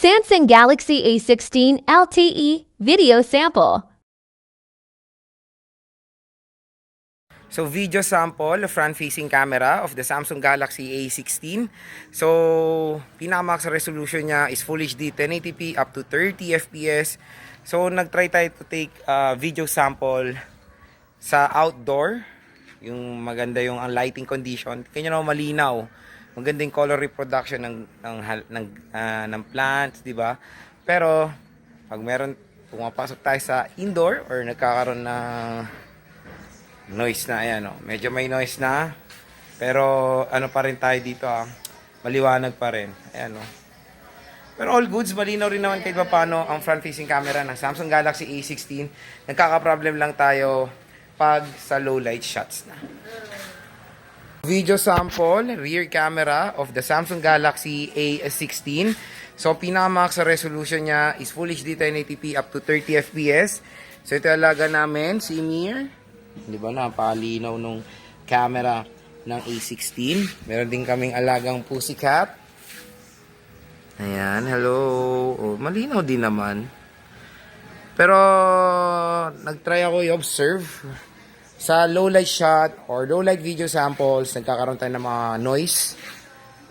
Samsung Galaxy A16 LTE video sample. So video sample of front-facing camera of the Samsung Galaxy A16. So pinakamax resolution niya is Full HD 1080p up to 30 fps. So nagtry tayo to take video sample sa outdoor. Yung maganda yung ang lighting condition. Kanya naman malinaw. Maganda yung color reproduction ng plants, di ba? Pero pag pumapasok tayo sa indoor or nagkakaroon ng noise na, ayan, oh. Medyo may noise na. Pero ano pa rin tayo dito, maliwanag pa rin. Ayan, oh. Pero all goods, malinaw rin naman kahit paano ang front-facing camera ng Samsung Galaxy A16. Nagkaka-problem lang tayo pag sa low light shots na. Video sample, rear camera of the Samsung Galaxy A16. So, pinakamax sa resolution niya is Full HD 1080p up to 30 fps. So, ito alaga namin, si Mir. Di ba, napalinaw nung camera ng A16. Meron din kaming alagang pussycat. Ayan, hello. Oh, malinaw din naman. Pero, nagtry ako i-observe. Sa low light shot or low light video samples, nagkakaroon tayo ng mga noise.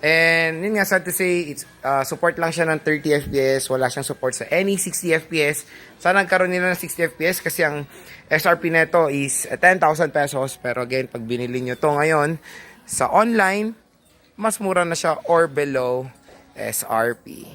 And yun nga, sad to say, it's, support lang siya ng 30 fps. Wala siyang support sa any 60 fps. Sana nagkaroon nila ng 60 fps kasi ang SRP neto is 10,000 pesos. Pero again, pag binili nyo to ngayon sa online, mas mura na siya or below SRP.